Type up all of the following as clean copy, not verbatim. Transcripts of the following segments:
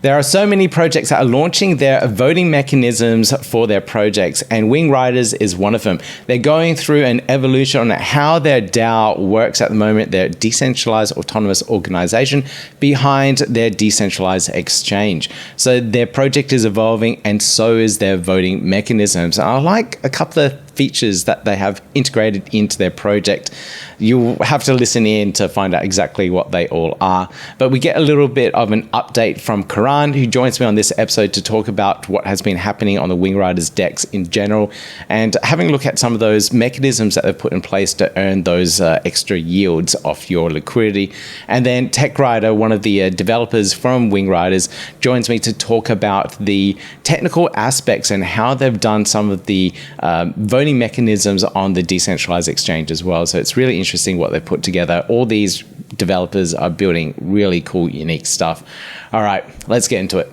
There are so many projects that are launching their voting mechanisms for their projects, and Wingriders is one of them. They're going through an evolution on how their DAO works at the moment, their decentralized autonomous organization behind their decentralized exchange. So their project is evolving, and so is their voting mechanisms. I like a couple of features that they have integrated into their project. You'll have to listen in to find out exactly what they all are. But we get a little bit of an update from Kaaran, who joins me on this episode to talk about what has been happening on the Wingriders DEX in general, and having a look at some of those mechanisms that they've put in place to earn those extra yields off your liquidity. And then TechRider, one of the developers from Wingriders, joins me to talk about the technical aspects and how they've done some of the voting mechanisms on the decentralized exchange as well. So it's really interesting what they've put together. All these developers are building really cool, unique stuff. All right, let's get into it.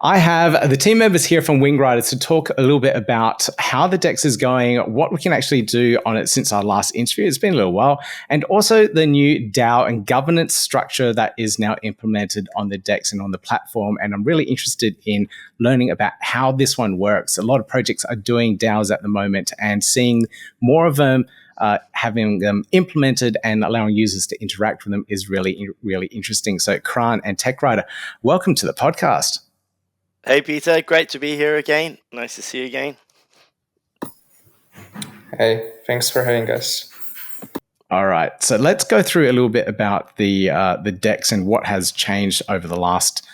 I have the team members here from Wingriders to talk a little bit about how the DEX is going, what we can actually do on it since our last interview. It's been a little while. And also the new DAO and governance structure that is now implemented on the DEX and on the platform. And I'm really interested in learning about how this one works. A lot of projects are doing DAOs at the moment, and seeing more of them having them implemented and allowing users to interact with them is really, really interesting. So Kaaran and TechRider, welcome to the podcast. Hey, Peter. Great to be here again. Nice to see you again. Hey, thanks for having us. All right. So let's go through a little bit about the DEX and what has changed over the last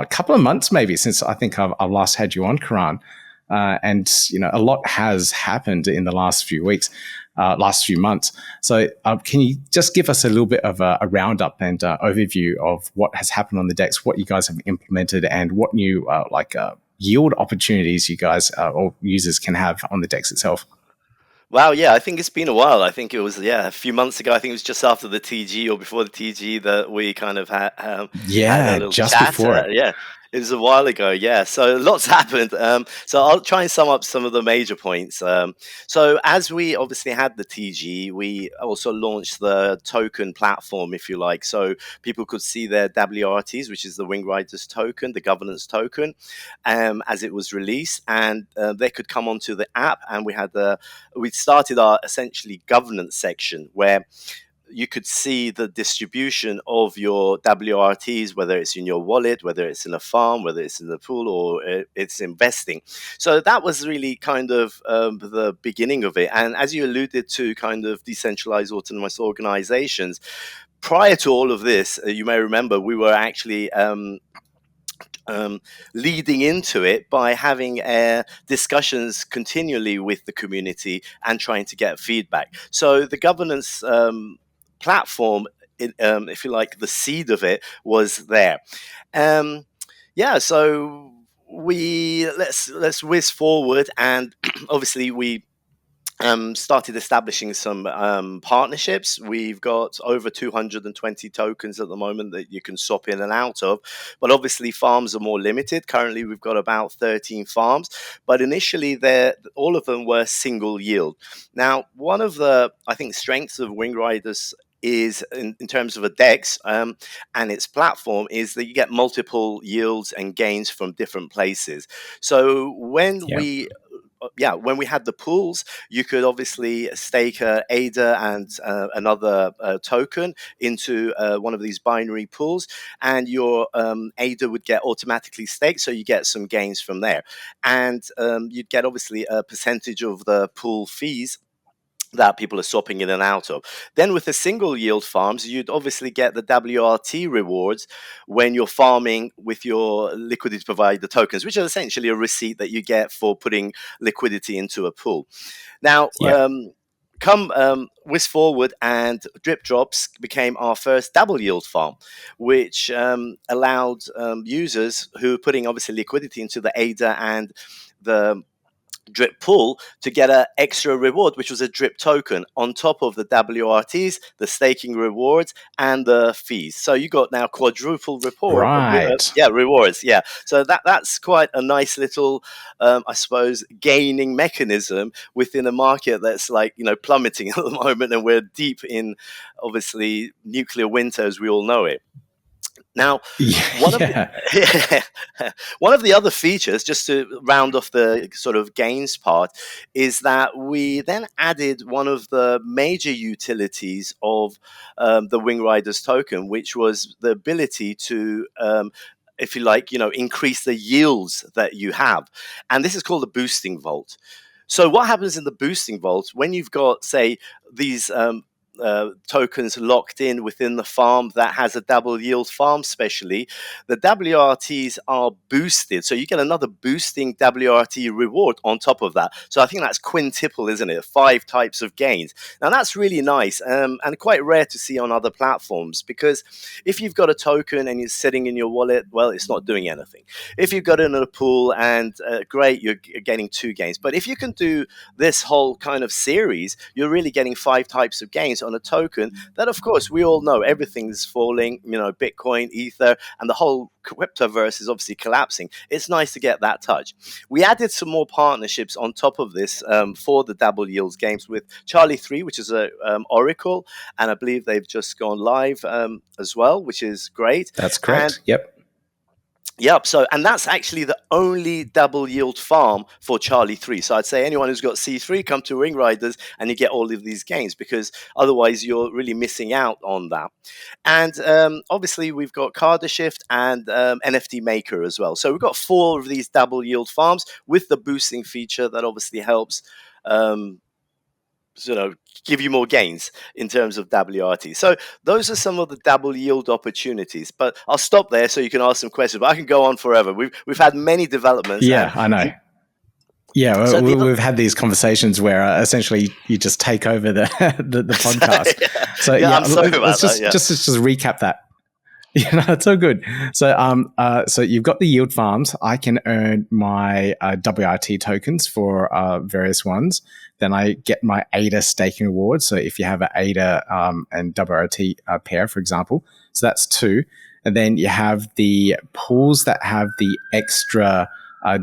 couple of months, maybe, since I think I've last had you on, Kaaran. And, a lot has happened in the last few weeks, last few months. So can you just give us a little bit of a roundup and overview of what has happened on the DEX, what you guys have implemented, and what new yield opportunities you guys or users can have on the DEX itself? Wow, yeah, I think it's been a while. I think it was, a few months ago. I think it was just after the TG or before the TG that we kind of had a little just chat. before it. Yeah, it was a while ago. Yeah, so lots happened. So I'll try and sum up some of the major points. So as we obviously had the TG, we also launched the token platform, if you like, so people could see their WRTs, which is the Wingriders token, the governance token, as it was released, and they could come onto the app, and we started our essentially governance section where you could see the distribution of your WRTs, whether it's in your wallet, whether it's in a farm, whether it's in the pool, or it's investing. So that was really kind of the beginning of it. And as you alluded to, kind of decentralized autonomous organizations, prior to all of this, you may remember we were actually leading into it by having discussions continually with the community and trying to get feedback. So the governance platform, if you like, the seed of it was there. So let's whiz forward, and obviously we started establishing some partnerships. We've got over 220 tokens at the moment that you can swap in and out of, but obviously farms are more limited. Currently we've got about 13 farms, but initially all of them were single yield. Now, one of the, I think, strengths of Wingriders is in terms of a DEX and its platform is that you get multiple yields and gains from different places. So when we had the pools, you could obviously stake ADA and another token into one of these binary pools, and your ADA would get automatically staked, so you get some gains from there. And you'd get obviously a percentage of the pool fees that people are swapping in and out of. Then with the single yield farms, you'd obviously get the WRT rewards when you're farming with your liquidity provider tokens, which are essentially a receipt that you get for putting liquidity into a pool. Now, whiz forward, and Drip Drops became our first double yield farm, which allowed users who are putting obviously liquidity into the ADA and the drip pool to get an extra reward, which was a drip token on top of the WRTs, the staking rewards, and the fees. So you got now quadruple Right. rewards. Yeah. So that's quite a nice little, I suppose, gaining mechanism within a market that's like, plummeting at the moment, and we're deep in, obviously, nuclear winter as we all know it. Now, one of the, one of the other features, just to round off the sort of gains part, is that we then added one of the major utilities of the Wingriders token, which was the ability to if you like, increase the yields that you have. And this is called the boosting vault. So what happens in the boosting vault when you've got, say, these tokens locked in within the farm that has a double yield farm, especially the WRTs are boosted, so you get another boosting WRT reward on top of that. So I think that's quintuple, isn't it? 5 types of gains. Now that's really nice, and quite rare to see on other platforms, because if you've got a token and it's sitting in your wallet, well, it's not doing anything. If you've got it in a pool, and great, you're getting 2 gains. But if you can do this whole kind of series, you're really getting 5 types of gains on a token that, of course, we all know everything's falling, Bitcoin, Ether, and the whole cryptoverse is obviously collapsing. It's nice to get that touch. We added some more partnerships on top of this for the double yields games with Charlie 3, which is a Oracle, and I believe they've just gone live as well, which is great. That's correct. Yep. So, and that's actually the only double yield farm for Charlie 3. So I'd say anyone who's got C3, come to Wingriders and you get all of these gains, because otherwise you're really missing out on that. And obviously we've got Cardashift and NFT Maker as well. So we've got 4 of these double yield farms with the boosting feature that obviously helps give you more gains in terms of WRT. So those are some of the double yield opportunities. But I'll stop there so you can ask some questions. But I can go on forever. We've had many developments. Yeah, I know. Yeah, so we've had these conversations where essentially you just take over the podcast. So I'm sorry about let's that. Just recap that. It's so good. So so you've got the yield farms. I can earn my WRT tokens for various ones. Then I get my ADA staking rewards. So if you have an ADA and WRT pair, for example, so that's 2. And then you have the pools that have the extra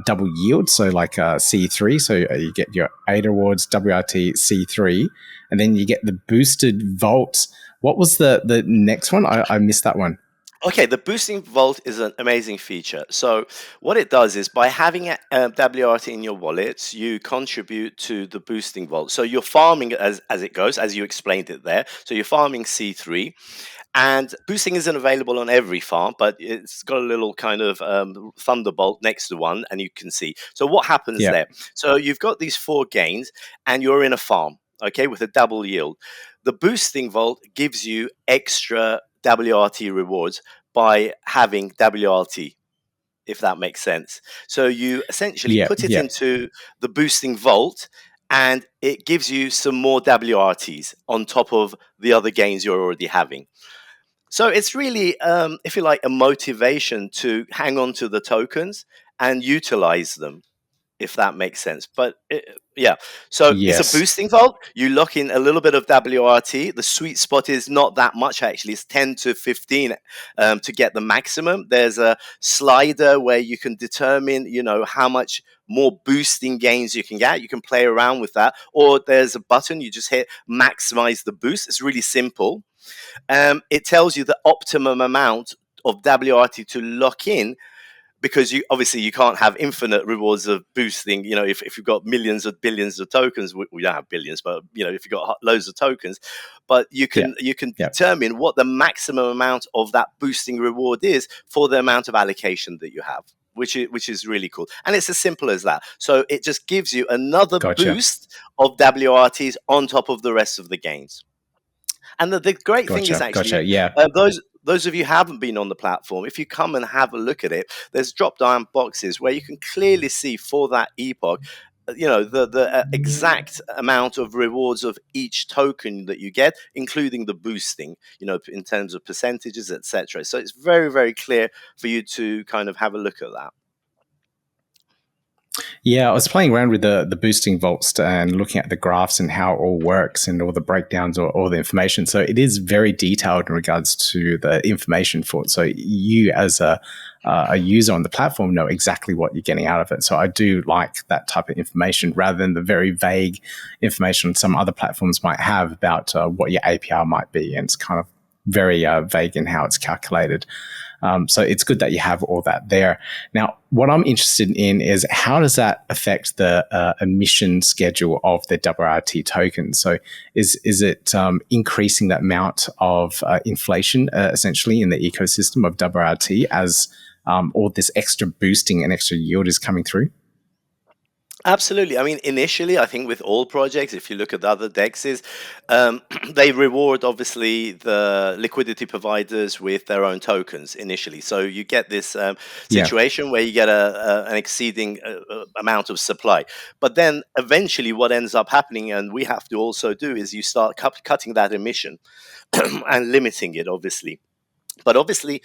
double yield. So like C3. So you get your ADA rewards, WRT, C3, and then you get the boosted vaults. What was the next one? I missed that one. Okay, the boosting vault is an amazing feature. So what it does is, by having a WRT in your wallets, you contribute to the boosting vault. So you're farming as it goes, as you explained it there. So you're farming C3, and boosting isn't available on every farm, but it's got a little kind of thunderbolt next to one, and you can see. So what happens there? So you've got these 4 gains, and you're in a farm, okay, with a double yield. The boosting vault gives you extra WRT rewards by having WRT, if that makes sense. So you essentially put it into the boosting vault, and it gives you some more WRTs on top of the other gains you're already having. So it's really, if you like, a motivation to hang on to the tokens and utilize them, if that makes sense. But so it's a boosting vault. You lock in a little bit of WRT. The sweet spot is not that much, actually. It's 10 to 15 to get the maximum. There's a slider where you can determine, how much more boosting gains you can get. You can play around with that. Or there's a button, you just hit maximize the boost. It's really simple. It tells you the optimum amount of WRT to lock in, because you can't have infinite rewards of boosting. If you've got millions of billions of tokens, we don't have billions, but if you've got loads of tokens, but you can determine what the maximum amount of that boosting reward is for the amount of allocation that you have, which is really cool. And it's as simple as that. So it just gives you another boost of WRTs on top of the rest of the gains. And the great thing is actually, those of you who haven't been on the platform, if you come and have a look at it, there's drop-down boxes where you can clearly see for that epoch, the exact amount of rewards of each token that you get, including the boosting, in terms of percentages, etc. So it's very, very clear for you to kind of have a look at that. Yeah, I was playing around with the boosting vaults and looking at the graphs and how it all works and all the breakdowns or all the information. So it is very detailed in regards to the information for it. So you as a user on the platform know exactly what you're getting out of it. So I do like that type of information rather than the very vague information some other platforms might have about what your APR might be. And it's kind of very vague in how it's calculated. So it's good that you have all that there. Now, what I'm interested in is how does that affect the emission schedule of the WRT token? So is it increasing that amount of inflation essentially in the ecosystem of WRT as all this extra boosting and extra yield is coming through? Absolutely. I mean, initially, I think with all projects, if you look at the other DEXs, they reward obviously the liquidity providers with their own tokens initially. So you get this situation where you get an exceeding amount of supply. But then eventually, what ends up happening, and we have to also do, is you start cutting that emission and limiting it, obviously. But obviously,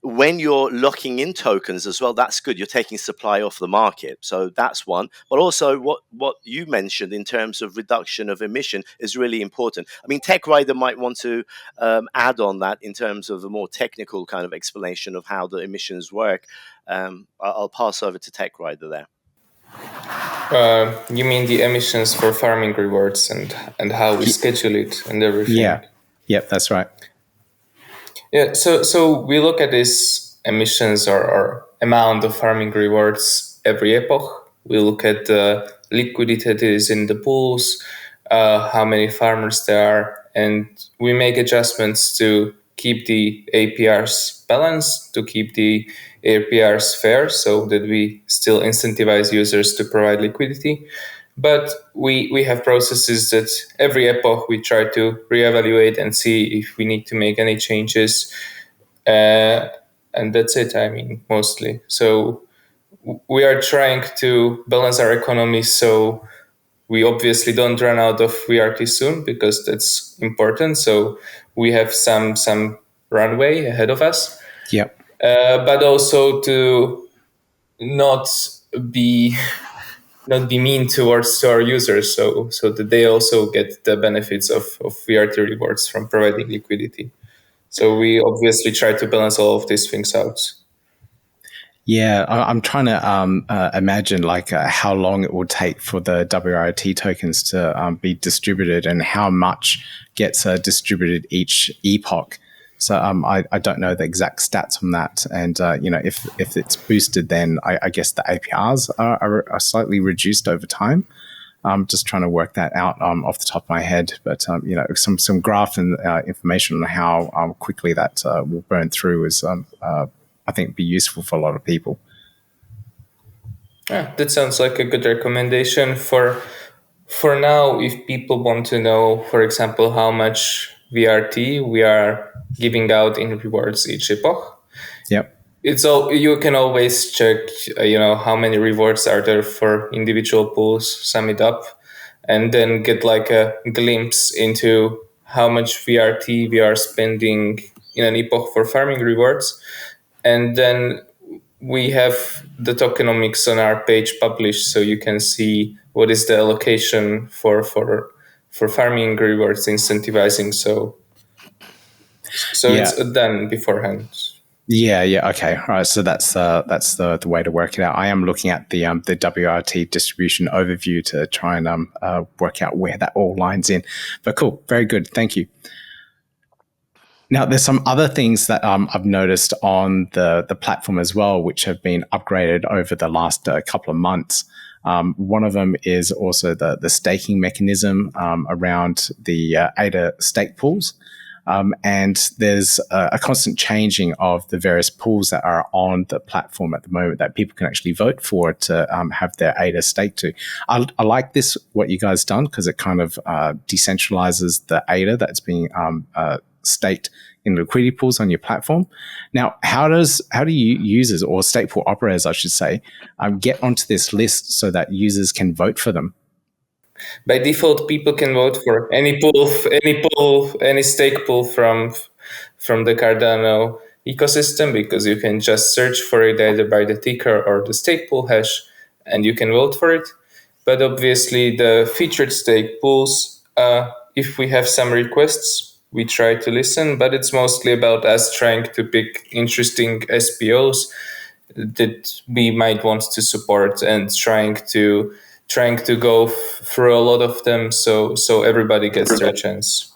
when you're locking in tokens as well, that's good. You're taking supply off the market. So that's one. But also what you mentioned in terms of reduction of emission is really important. I mean, Tech Rider might want to add on that in terms of a more technical kind of explanation of how the emissions work. I'll pass over to Tech Rider there. You mean the emissions for farming rewards and how we schedule it and everything? Yeah. Yep, that's right. Yeah, so we look at these emissions or amount of farming rewards every epoch. We look at the liquidity that is in the pools, how many farmers there are, and we make adjustments to keep the APRs balanced, to keep the APRs fair so that we still incentivize users to provide liquidity. But we have processes that every epoch we try to reevaluate and see if we need to make any changes. And that's it, I mean, mostly. So we are trying to balance our economy so we obviously don't run out of VRT soon because that's important. So we have some runway ahead of us. Yep. But also to not be mean towards our users, so that they also get the benefits of VRT rewards from providing liquidity. So we obviously try to balance all of these things out. Yeah, I'm trying to imagine like how long it will take for the WRT tokens to be distributed and how much gets distributed each epoch. So I don't know the exact stats on that, and if it's boosted, then I guess the APRs are slightly reduced over time. I'm just trying to work that out off the top of my head, but some graph and information on how quickly that will burn through is I think be useful for a lot of people. Yeah, that sounds like a good recommendation for now. If people want to know, for example, how much VRT we are giving out in rewards each epoch. Yep. It's all, you can always check, how many rewards are there for individual pools, sum it up, and then get like a glimpse into how much VRT we are spending in an epoch for farming rewards. And then we have the tokenomics on our page published, so you can see what is the allocation for farming rewards incentivizing. So It's done beforehand. Yeah. Okay. All right. So that's the way to work it out. I am looking at the WRT distribution overview to try and work out where that all lines in. But cool. Very good. Thank you. Now, there's some other things that I've noticed on the platform as well, which have been upgraded over the last couple of months. One of them is also the staking mechanism around the ADA stake pools. And there's a constant changing of the various pools that are on the platform at the moment that people can actually vote for to have their ADA staked to. I like this, what you guys done, because it kind of decentralizes the ADA that's being staked in liquidity pools on your platform. Now, how do you users or stake pool operators, I should say, get onto this list so that users can vote for them? By default, people can vote for any stake pool from the Cardano ecosystem, because you can just search for it either by the ticker or the stake pool hash, and you can vote for it. But obviously, the featured stake pools, if we have some requests, we try to listen, but it's mostly about us trying to pick interesting SPOs that we might want to support and trying to go through a lot of them, so everybody gets their chance.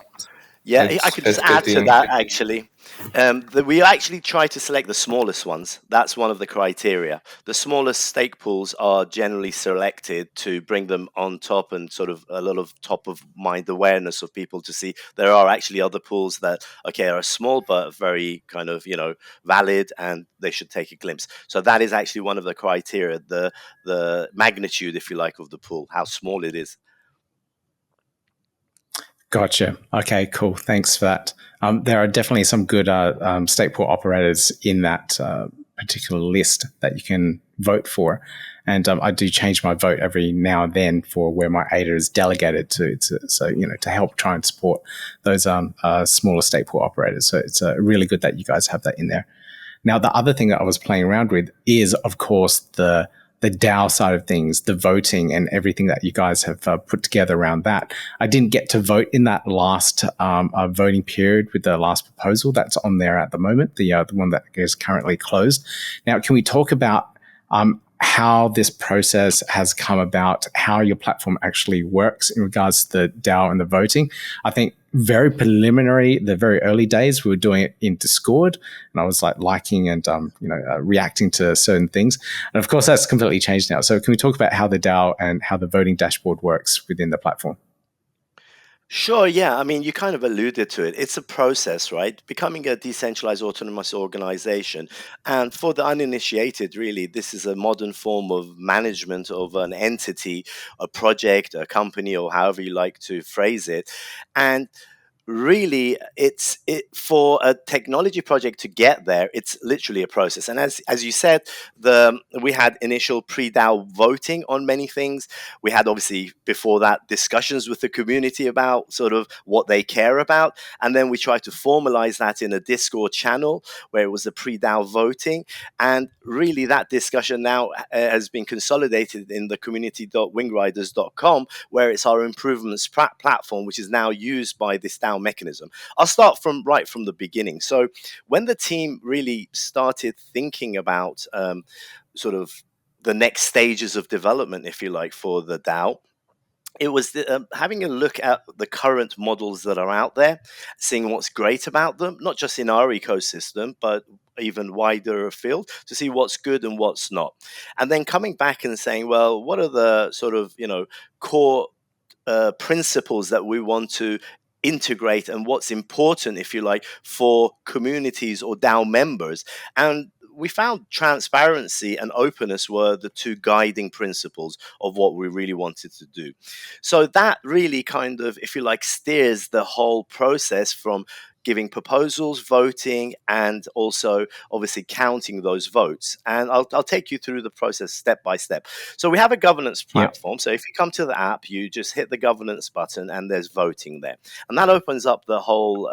Yeah, I could just add to that actually. We actually try to select the smallest ones. That's one of the criteria. The smallest stake pools are generally selected to bring them on top and sort of a lot of top of mind awareness of people to see there are actually other pools that, okay, are small but very kind of, valid, and they should take a glimpse. So that is actually one of the criteria, the magnitude, if you like, of the pool, how small it is. Gotcha. Okay, cool. Thanks for that. There are definitely some good stake pool operators in that particular list that you can vote for. And I do change my vote every now and then for where my ADA is delegated to. So, to help try and support those smaller stake pool operators. So it's really good that you guys have that in there. Now, the other thing that I was playing around with is, of course, the DAO side of things, the voting and everything that you guys have put together around that. I didn't get to vote in that last voting period with the last proposal that's on there at the moment, the one that is currently closed. Now, can we talk about how this process has come about, how your platform actually works in regards to the DAO and the voting? I think very preliminary, the very early days, we were doing it in Discord, and I was liking and reacting to certain things. And of course, that's completely changed now. So can we talk about how the DAO and how the voting dashboard works within the platform? Sure, yeah. I mean, you kind of alluded to it. It's a process, right? Becoming a decentralized autonomous organization. And for the uninitiated, really, this is a modern form of management of an entity, a project, a company, or however you like to phrase it. And really, it's for a technology project to get there, it's literally a process. And as you said, we had initial pre-DAO voting on many things. We had, obviously, before that, discussions with the community about sort of what they care about, and then we tried to formalize that in a Discord channel where it was a pre-DAO voting. And really, that discussion now has been consolidated in the community.wingriders.com, where it's our improvements platform, which is now used by this DAO mechanism. I'll start from the beginning. So when the team really started thinking about sort of the next stages of development, if you like, for the DAO, it was having a look at the current models that are out there, seeing what's great about them, not just in our ecosystem, but even wider afield, to see what's good and what's not. And then coming back and saying, well, what are the sort of, core principles that we want to integrate, and what's important, if you like, for communities or DAO members. And we found transparency and openness were the two guiding principles of what we really wanted to do. So that really kind of, if you like, steers the whole process from giving proposals, voting, and also obviously counting those votes. And I'll take you through the process step by step. So we have a governance platform. Yep. So if you come to the app, you just hit the governance button and there's voting there. And that opens up the whole,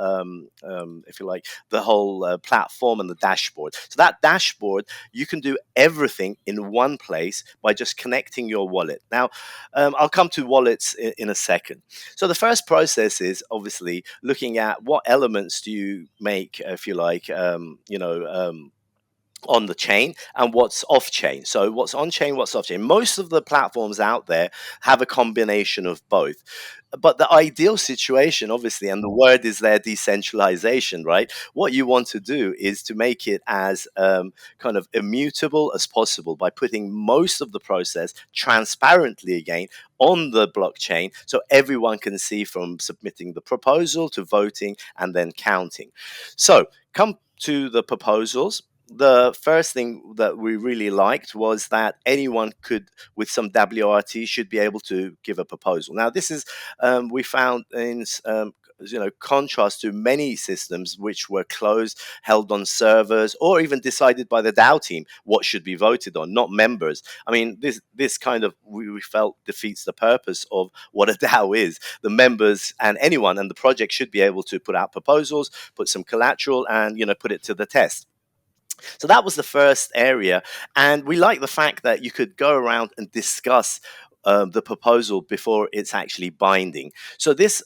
if you like, the whole platform and the dashboard. So that dashboard, you can do everything in one place by just connecting your wallet. Now, I'll come to wallets in a second. So the first process is obviously looking at what elements do you make, if you like, on the chain and what's off chain. So what's on chain, what's off chain. Most of the platforms out there have a combination of both. But the ideal situation, obviously, and the word is there, decentralization, right? What you want to do is to make it as kind of immutable as possible by putting most of the process transparently again on the blockchain, so everyone can see from submitting the proposal to voting and then counting. So come to the proposals. The first thing that we really liked was that anyone could, with some WRT, should be able to give a proposal. Now, this is, we found in contrast to many systems which were closed, held on servers, or even decided by the DAO team what should be voted on, not members. I mean, this kind of, we felt, defeats the purpose of what a DAO is. The members and anyone and the project should be able to put out proposals, put some collateral, and put it to the test. So that was the first area. And we like the fact that you could go around and discuss the proposal before it's actually binding. So this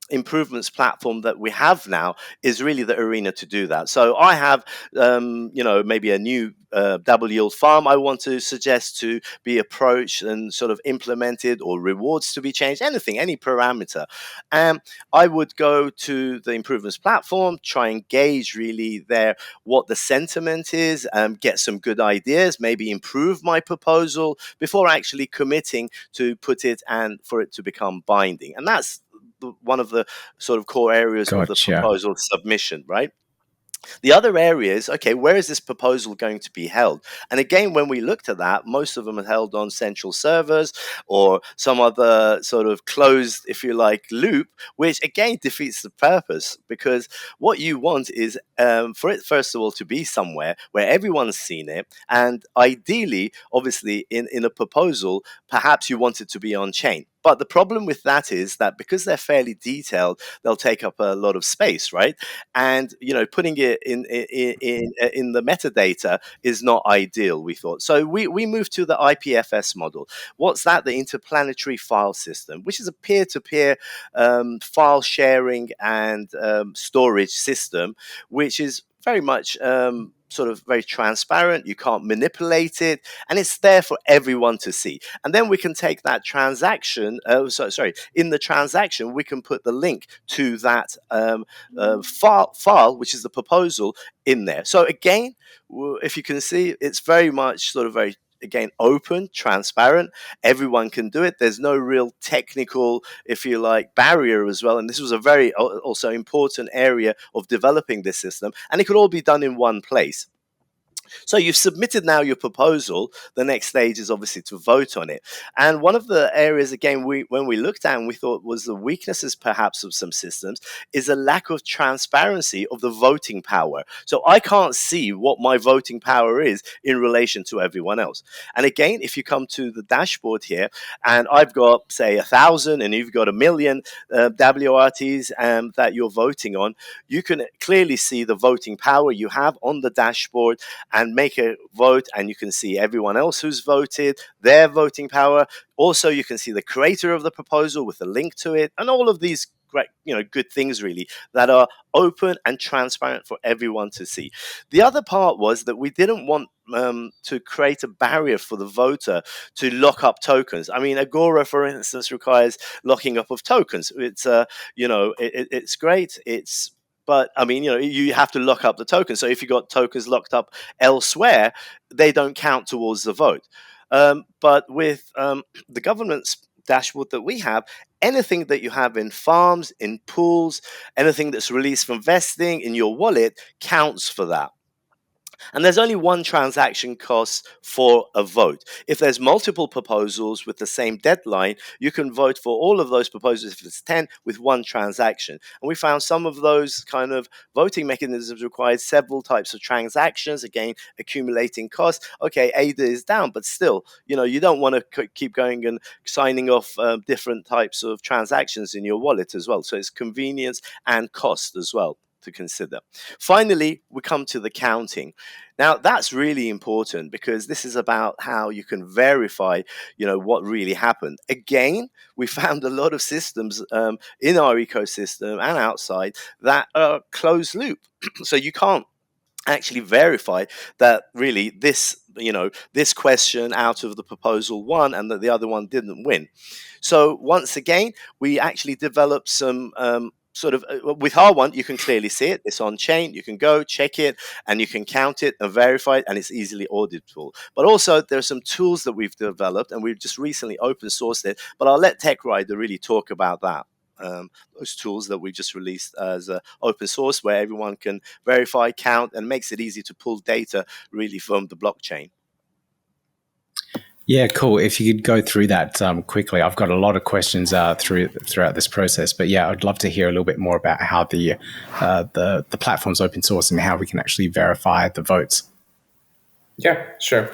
improvements platform that we have now is really the arena to do that. So I have, maybe a new double yield farm I want to suggest to be approached and sort of implemented, or rewards to be changed, anything, any parameter. I would go to the improvements platform, try and gauge really there what the sentiment is, get some good ideas, maybe improve my proposal before actually committing to put it and for it to become binding. And that's one of the sort of core areas of the Gotcha. proposal submission, right? The other area is, okay, where is this proposal going to be held? And again, when we looked at that, most of them are held on central servers or some other sort of closed, if you like, loop, which again defeats the purpose, because what you want is for it, first of all, to be somewhere where everyone's seen it. And ideally, obviously, in a proposal, perhaps you want it to be on chain. But the problem with that is that because they're fairly detailed, they'll take up a lot of space, right? And putting it in the metadata is not ideal, we thought. So we moved to the IPFS model. What's that? The interplanetary file system, which is a peer-to-peer file sharing and storage system, which is very much sort of very transparent. You can't manipulate it, and it's there for everyone to see. And then we can take that transaction. In the transaction, we can put the link to that file, which is the proposal, in there. So again, if you can see, it's very much sort of very, again, open, transparent. Everyone can do it. There's no real technical, if you like, barrier as well. And this was a very also important area of developing this system. And it could all be done in one place. So you've submitted now your proposal. The next stage is obviously to vote on it. And one of the areas, again, when we looked at and we thought was the weaknesses perhaps of some systems, is a lack of transparency of the voting power. So I can't see what my voting power is in relation to everyone else. And again, if you come to the dashboard here, and I've got, say, 1,000 and you've got 1,000,000 WRTs that you're voting on, you can clearly see the voting power you have on the dashboard, and make a vote, and you can see everyone else who's voted, their voting power. Also, you can see the creator of the proposal with a link to it, and all of these great, good things really that are open and transparent for everyone to see. The other part was that we didn't want to create a barrier for the voter to lock up tokens. I mean, Agora, for instance, requires locking up of tokens. It's it's great. But I mean, you have to lock up the tokens. So if you got tokens locked up elsewhere, they don't count towards the vote. But with the government's dashboard that we have, anything that you have in farms, in pools, anything that's released from vesting in your wallet counts for that. And there's only one transaction cost for a vote. If there's multiple proposals with the same deadline, you can vote for all of those proposals, if it's 10, with one transaction. And we found some of those kind of voting mechanisms required several types of transactions, again, accumulating costs. Okay, ADA is down, but still, you don't want to keep going and signing off different types of transactions in your wallet as well. So it's convenience and cost as well to consider. Finally, we come to the counting. Now, that's really important because this is about how you can verify, what really happened. Again, we found a lot of systems in our ecosystem and outside that are closed loop. So you can't actually verify that really this question out of the proposal won and that the other one didn't win. So once again, we actually developed some with our one, you can clearly see it. It's on chain. You can go check it and you can count it and verify it, and it's easily auditable. But also, there are some tools that we've developed, and we've just recently open sourced it. But I'll let Tech Rider really talk about that. Those tools that we just released as open source, where everyone can verify, count, and makes it easy to pull data really from the blockchain. Yeah, cool. If you could go through that quickly. I've got a lot of questions throughout this process, but yeah, I'd love to hear a little bit more about how the platform's open source and how we can actually verify the votes. Yeah, sure.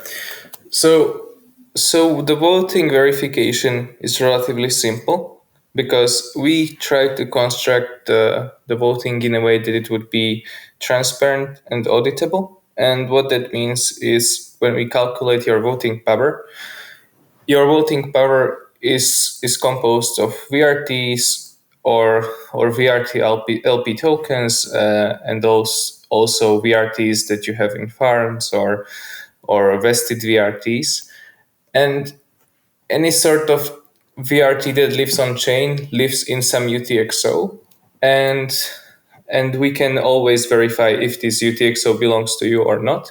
So the voting verification is relatively simple because we try to construct the voting in a way that it would be transparent and auditable. And what that means is when we calculate your voting power is composed of VRTs or VRT LP tokens, and those also VRTs that you have in farms or vested VRTs. And any sort of VRT that lives on chain lives in some UTXO, and we can always verify if this UTXO belongs to you or not.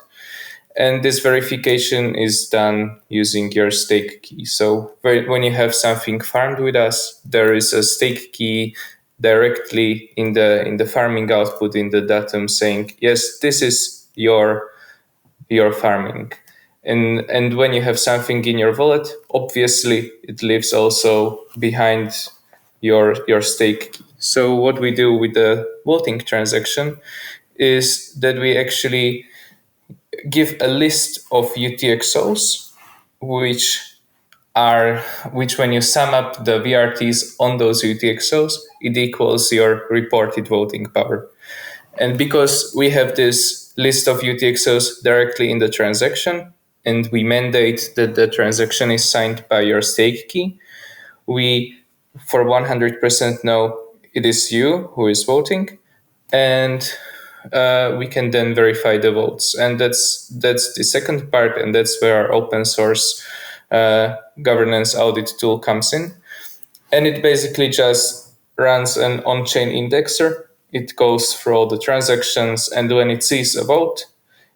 And this verification is done using your stake key. So when you have something farmed with us, there is a stake key directly in the farming output in the datum saying, yes, this is your farming. And when you have something in your wallet, obviously it lives also behind your stake key. So what we do with the voting transaction is that we actually give a list of UTXOs, which when you sum up the VRTs on those UTXOs, it equals your reported voting power. And because we have this list of UTXOs directly in the transaction, and we mandate that the transaction is signed by your stake key, we for 100% know it is you who is voting, and we can then verify the votes. And that's the second part, and that's where our open source governance audit tool comes in. And it basically just runs an on-chain indexer. It goes through all the transactions, and when it sees a vote,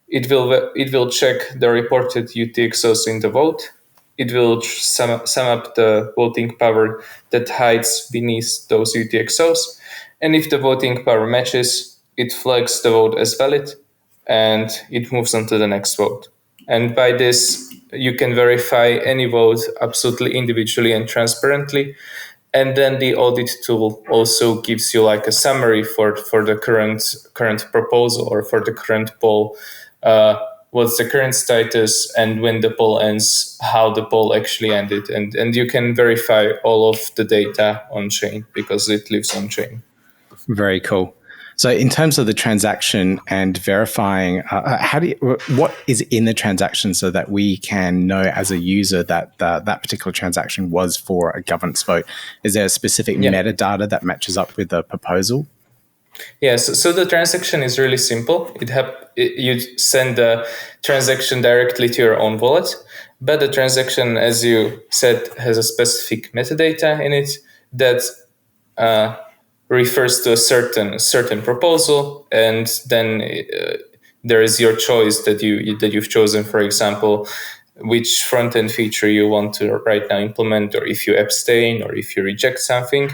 it will check the reported UTXOs in the vote. It will sum up the voting power that hides beneath those UTXOs. And if the voting power matches, it flags the vote as valid, and it moves on to the next vote. And by this, you can verify any vote absolutely individually and transparently. And then the audit tool also gives you like a summary for the current proposal or for the current poll. What's the current status, and when the poll ends, how the poll actually ended. And you can verify all of the data on chain because it lives on chain. Very cool. So in terms of the transaction and verifying, what is in the transaction so that we can know as a user that that particular transaction was for a governance vote? Is there a specific metadata that matches up with the proposal? Yes, so the transaction is really simple. You send the transaction directly to your own wallet, but the transaction, as you said, has a specific metadata in it that refers to a certain proposal, and then there is your choice that you've chosen. For example, which front end feature you want to right now implement, or if you abstain, or if you reject something.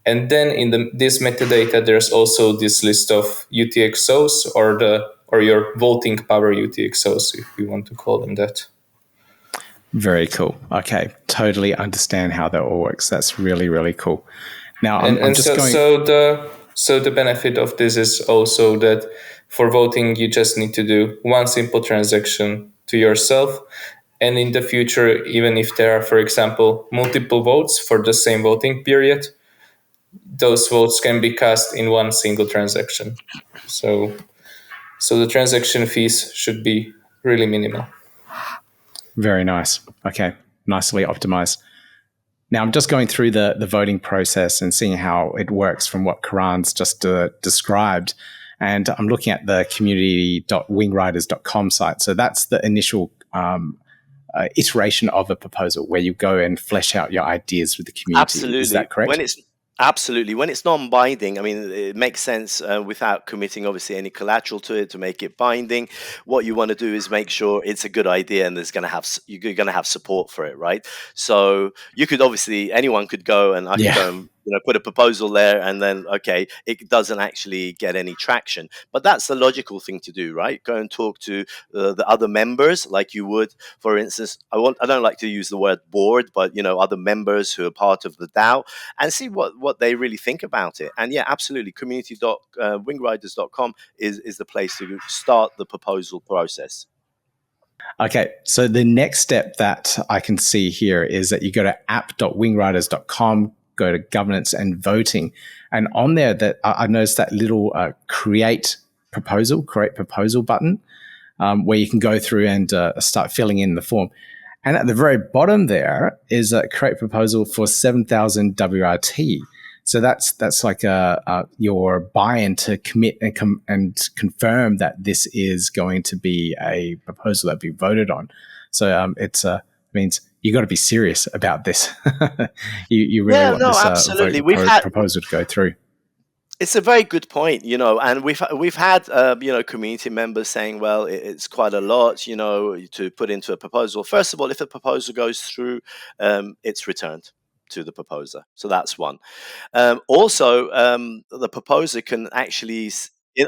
And then in this metadata, there's also this list of UTXOs or your voting power UTXOs, if you want to call them that. Very cool. Okay, totally understand how that all works. That's really, really cool. Now, so the benefit of this is also that for voting, you just need to do one simple transaction to yourself. And in the future, even if there are, for example, multiple votes for the same voting period, those votes can be cast in one single transaction. So the transaction fees should be really minimal. Very nice. Okay, nicely optimized. Now, I'm just going through the voting process and seeing how it works from what Kaaran's just described. And I'm looking at the community.wingriders.com site. So that's the initial iteration of a proposal where you go and flesh out your ideas with the community. Absolutely. Is that correct? Absolutely. When it's non-binding, I mean, it makes sense without committing, obviously, any collateral to it to make it binding. What you want to do is make sure it's a good idea and you're going to have support for it, right? So you could anyone could go and I could go and put a proposal there, and then it doesn't actually get any traction. But that's the logical thing to do, right? Go and talk to the other members, like you would, for instance. I don't like to use the word board, but other members who are part of the DAO, and see what they really think about it. And absolutely, community.wingriders.com is the place to start the proposal process. Okay, so the next step that I can see here is that you go to app.wingriders.com, go to governance and voting, and on there that I noticed that little create proposal button. where you can go through and start filling in the form. And at the very bottom there is a create proposal for 7,000 WRT. So that's like your buy-in to commit and confirm that this is going to be a proposal that be voted on. So it means you got to be serious about this. you really want this absolutely. proposal to go through. It's a very good point, and we've had community members saying, well, it's quite a lot, to put into a proposal. First of all, if a proposal goes through, it's returned to the proposer. So that's one. Also, the proposer can actually,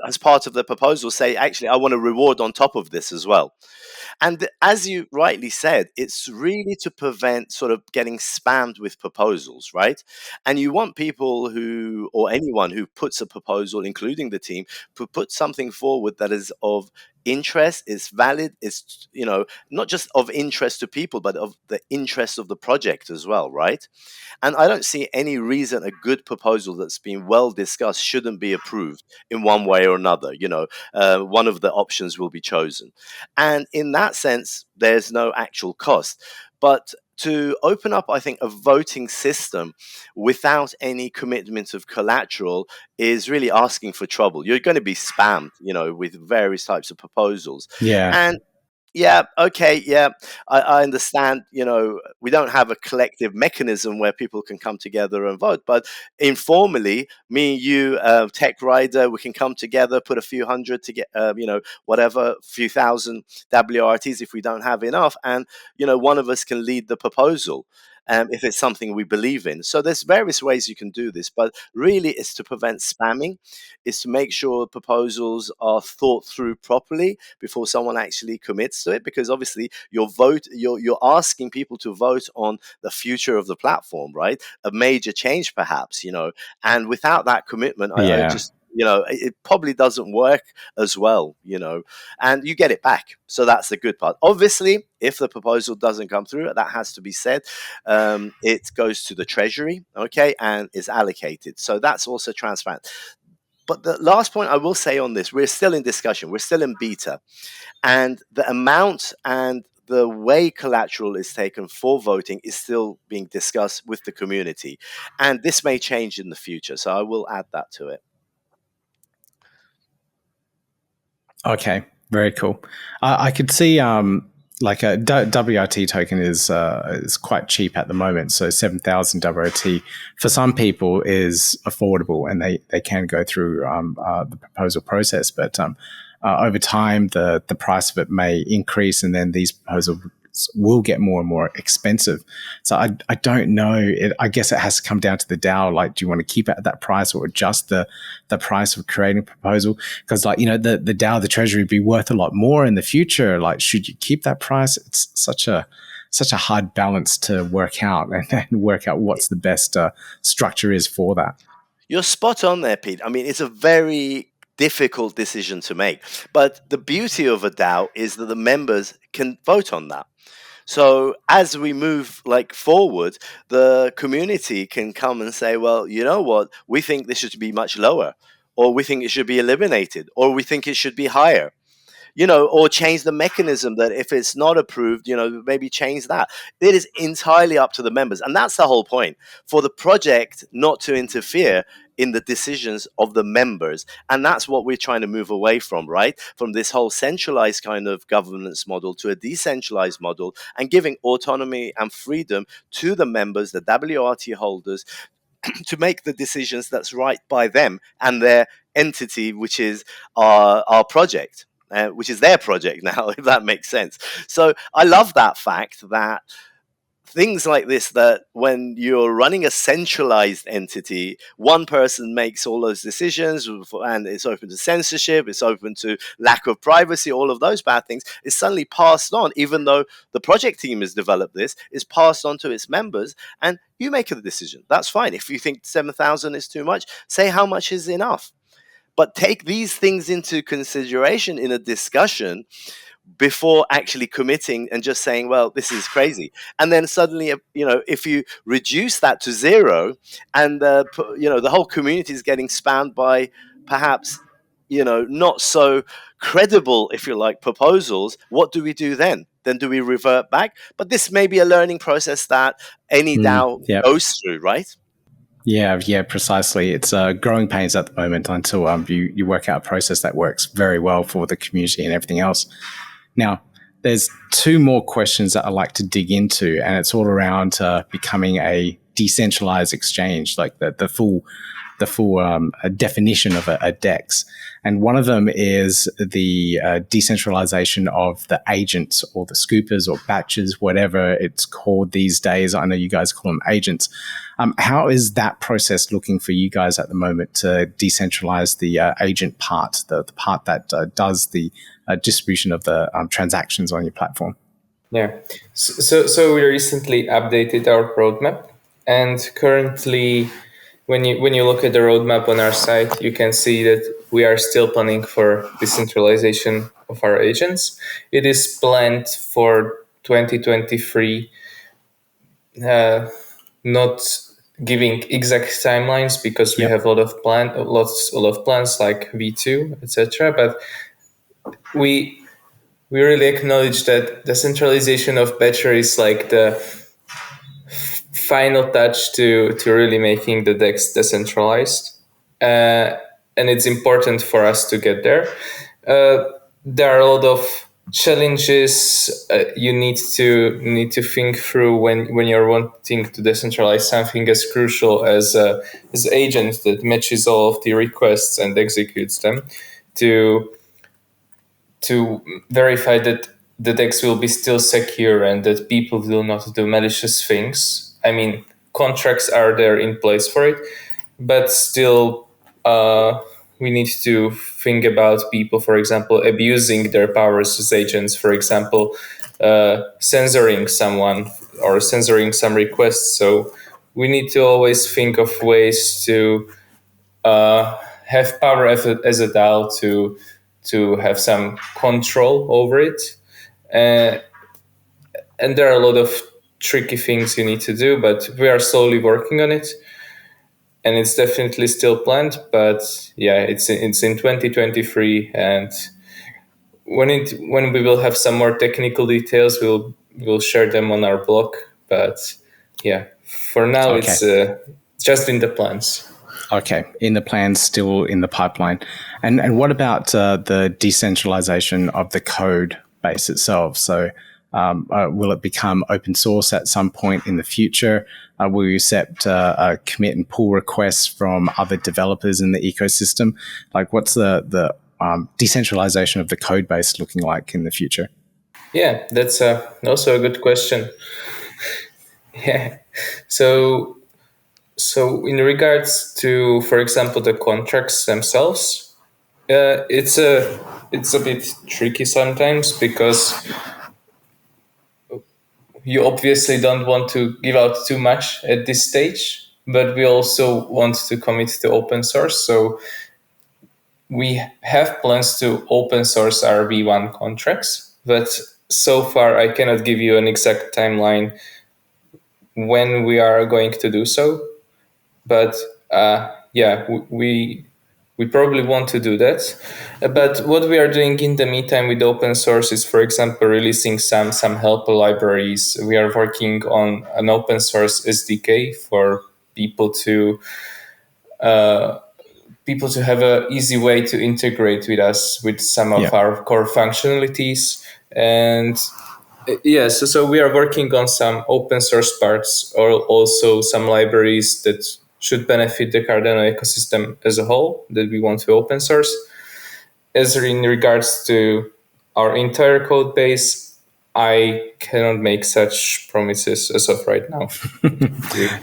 as part of the proposal, say, actually, I want a reward on top of this as well. And as you rightly said, it's really to prevent sort of getting spammed with proposals, right? And you want people who, or anyone who puts a proposal, including the team, to put something forward that is of interest, is valid, is, not just of interest to people, but of the interest of the project as well, right? And I don't see any reason a good proposal that's been well discussed shouldn't be approved in one way or another. One of the options will be chosen. And in that sense, there's no actual cost. But to open up, I think, a voting system without any commitment of collateral is really asking for trouble. You're going to be spammed, with various types of proposals. Yeah. And yeah, okay, yeah, I understand, we don't have a collective mechanism where people can come together and vote, but informally, me, you, Tech Rider, we can come together, put a few hundred to get, whatever, few thousand WRTs if we don't have enough, and, one of us can lead the proposal. If it's something we believe in. So there's various ways you can do this, but really it's to prevent spamming, it's to make sure proposals are thought through properly before someone actually commits to it, because obviously you're asking people to vote on the future of the platform, right? A major change perhaps, and without that commitment, I just, it probably doesn't work as well, and you get it back. So that's the good part. Obviously, if the proposal doesn't come through, that has to be said, it goes to the treasury, okay, and is allocated. So that's also transparent. But the last point I will say on this, we're still in discussion, we're still in beta, and the amount and the way collateral is taken for voting is still being discussed with the community. And this may change in the future. So I will add that to it. Okay, very cool. I could see like a WRT token is quite cheap at the moment. So 7,000 WRT for some people is affordable, and they can go through the proposal process. But over time, the price of it may increase, and then these proposals will get more and more expensive. So I don't know. I guess it has to come down to the DAO. Like, do you want to keep it at that price or adjust the price of creating a proposal? Because the DAO, the treasury, be worth a lot more in the future. Like, should you keep that price? It's such a hard balance to work out and work out what's the best structure is for that. You're spot on there, Pete. I mean, it's a very difficult decision to make. But the beauty of a DAO is that the members can vote on that. So as we move forward, the community can come and say, well, you know what, we think this should be much lower, or we think it should be eliminated, or we think it should be higher. Or change the mechanism that if it's not approved, maybe change that. It is entirely up to the members. And that's the whole point, for the project not to interfere in the decisions of the members. And that's what we're trying to move away from, right? From this whole centralized kind of governance model to a decentralized model, and giving autonomy and freedom to the members, the WRT holders, to make the decisions that's right by them and their entity, which is our project. Which is their project now, if that makes sense. So I love that fact that things like this, that when you're running a centralized entity, one person makes all those decisions, and it's open to censorship, it's open to lack of privacy, all of those bad things is suddenly passed on, even though the project team has developed this, is passed on to its members, and you make a decision. That's fine. If you think 7,000 is too much, say how much is enough. But take these things into consideration in a discussion before actually committing and just saying, well, this is crazy. And then suddenly, if you reduce that to zero, and the whole community is getting spammed by perhaps not so credible, if you like, proposals, what do we do then? Then do we revert back? But this may be a learning process that any DAO goes through, right? Yeah, precisely. It's growing pains at the moment until you work out a process that works very well for the community and everything else. Now, there's two more questions that I'd like to dig into, and it's all around becoming a decentralized exchange, like the full definition of a DEX. And one of them is the decentralization of the agents or the scoopers or batches, whatever it's called these days. I know you guys call them agents. How is that process looking for you guys at the moment to decentralize the agent part, the part that does the distribution of the transactions on your platform? Yeah. So we recently updated our roadmap, and currently, when you look at the roadmap on our site, you can see that we are still planning for decentralization of our agents. It is planned for 2023, not giving exact timelines because we have lots of plans like V2, etc. But we really acknowledge that the centralization of Batcher is like the final touch to really making the DEX decentralized, and it's important for us to get there. There are a lot of challenges you need to think through when you're wanting to decentralize something as crucial as agent that matches all of the requests and executes them, to verify that the DEX will be still secure and that people will not do malicious things. I mean, contracts are there in place for it, but still we need to think about people, for example, abusing their powers as agents, for example, censoring someone or censoring some requests. So we need to always think of ways to have power as a DAO to have some control over it. And there are a lot of tricky things you need to do, but we are slowly working on it. And it's definitely still planned, but yeah, it's in 2023. And when we will have some more technical details, we'll share them on our blog. But yeah, for now, It's just in the plans. Okay, in the plans, still in the pipeline. And what about the decentralization of the code base itself? So will it become open source at some point in the future? Will you accept commit and pull requests from other developers in the ecosystem? Like, what's the decentralization of the code base looking like in the future? Yeah, that's also a good question. Yeah, so in regards to, for example, the contracts themselves, it's a bit tricky sometimes because you obviously don't want to give out too much at this stage, but we also want to commit to open source. So we have plans to open source our V1 contracts, but so far I cannot give you an exact timeline when we are going to do so. But we probably want to do that. But what we are doing in the meantime with open source is, for example, releasing some helper libraries. We are working on an open source SDK for people to have an easy way to integrate with us with some of our core functionalities. And so we are working on some open source parts, or also some libraries that should benefit the Cardano ecosystem as a whole that we want to open source. As in regards to our entire code base, I cannot make such promises as of right now.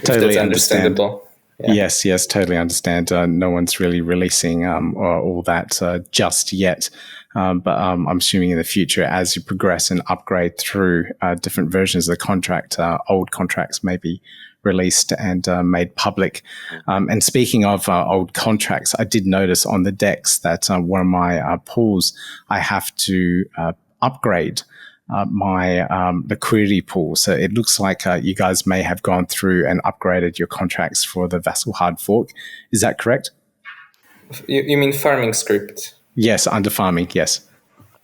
Totally understandable. Yeah. Yes, totally understand. No one's really releasing all that just yet. But I'm assuming in the future, as you progress and upgrade through different versions of the contract, old contracts may be released and made public. And speaking of old contracts, I did notice on the DEX that one of my pools, I have to upgrade my liquidity pool. So it looks like you guys may have gone through and upgraded your contracts for the Vassal hard fork. Is that correct? You mean farming script? Yes, under farming. Yes.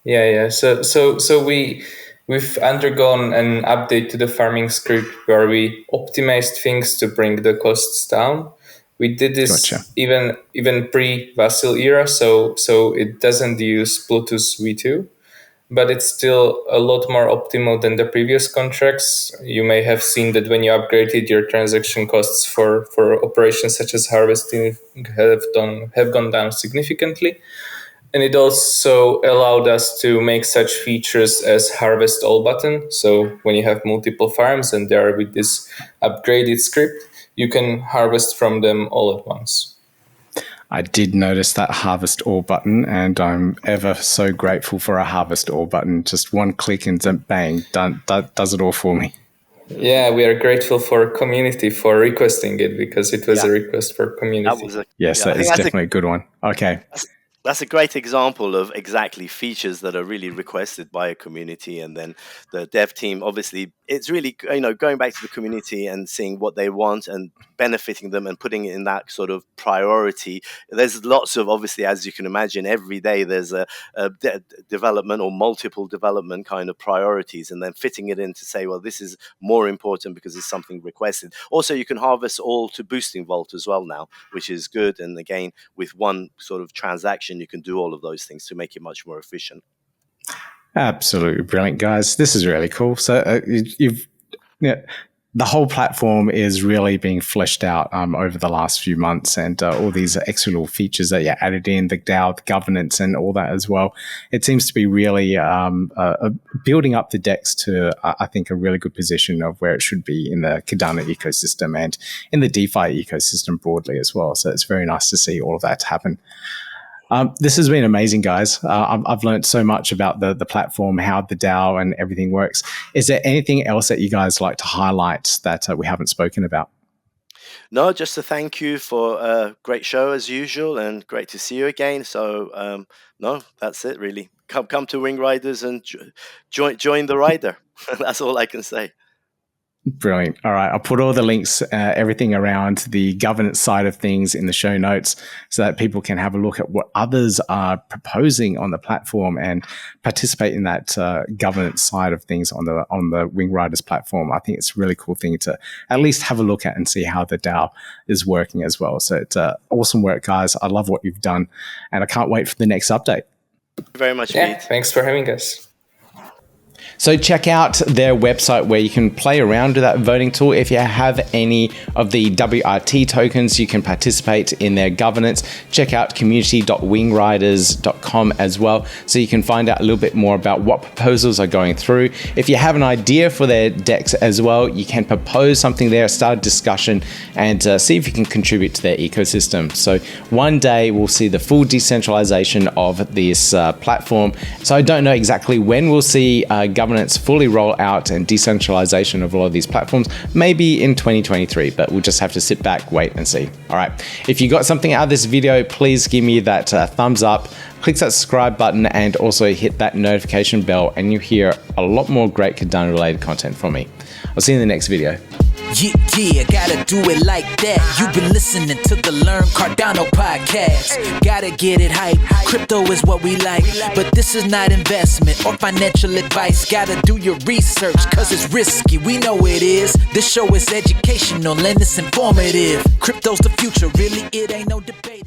Yeah. So we've undergone an update to the farming script where we optimized things to bring the costs down. We did this Gotcha. even pre-Vasil era, so it doesn't use Bluetooth V2, but it's still a lot more optimal than the previous contracts. You may have seen that when you upgraded, your transaction costs for operations such as harvesting have gone down significantly. And it also allowed us to make such features as harvest all button. So when you have multiple farms and they are with this upgraded script, you can harvest from them all at once. I did notice that harvest all button, and I'm ever so grateful for a harvest all button. Just one click and then bang, done, that does it all for me. Yeah, we are grateful for community for requesting it, because it was a request for community. That is definitely a good one. Okay. That's a great example of exactly features that are really requested by a community, and then the dev team, obviously, it's really, going back to the community and seeing what they want and benefiting them and putting it in that sort of priority. There's lots of, obviously, as you can imagine, every day there's a development or multiple development kind of priorities, and then fitting it in to say, well, this is more important because it's something requested. Also, you can harvest all to boosting vault as well now, which is good. And again, with one sort of transaction, you can do all of those things to make it much more efficient. Absolutely brilliant, guys. This is really cool. So the whole platform is really being fleshed out over the last few months, and all these extra little features that you added in, the DAO, the governance, and all that as well. It seems to be really building up the DEX to, I think, a really good position of where it should be in the Cardano ecosystem and in the DeFi ecosystem broadly as well. So it's very nice to see all of that happen. This has been amazing, guys. I've learned so much about the platform, how the DAO and everything works. Is there anything else that you guys like to highlight that we haven't spoken about? No, just to thank you for a great show as usual, and great to see you again. So, no, that's it really. Come to Wingriders and join the rider. That's all I can say. Brilliant. All right. I'll put all the links, everything around the governance side of things in the show notes so that people can have a look at what others are proposing on the platform and participate in that governance side of things on the Wingriders platform. I think it's a really cool thing to at least have a look at and see how the DAO is working as well. So it's awesome work, guys. I love what you've done, and I can't wait for the next update. Thank you very much, Yeah, Pete. thanks for having us. So check out their website where you can play around with that voting tool. If you have any of the WRT tokens, you can participate in their governance. Check out community.wingriders.com as well, so you can find out a little bit more about what proposals are going through. If you have an idea for their DEX as well, you can propose something there, start a discussion, and see if you can contribute to their ecosystem. So one day we'll see the full decentralization of this platform. So I don't know exactly when we'll see governance fully roll out and decentralization of all of these platforms, maybe in 2023, but we'll just have to sit back, wait and see. All right. If you got something out of this video, please give me that thumbs up, click that subscribe button, and also hit that notification bell, and you hear a lot more great Cardano related content from me. I'll see you in the next video. Yeah, gotta do it like that. You've been listening to the Learn Cardano podcast. Gotta get it hype. Crypto is what we like, but this is not investment or financial advice. Gotta do your research, cause it's risky. We know it is. This show is educational and it's informative. Crypto's the future, really, it ain't no debating.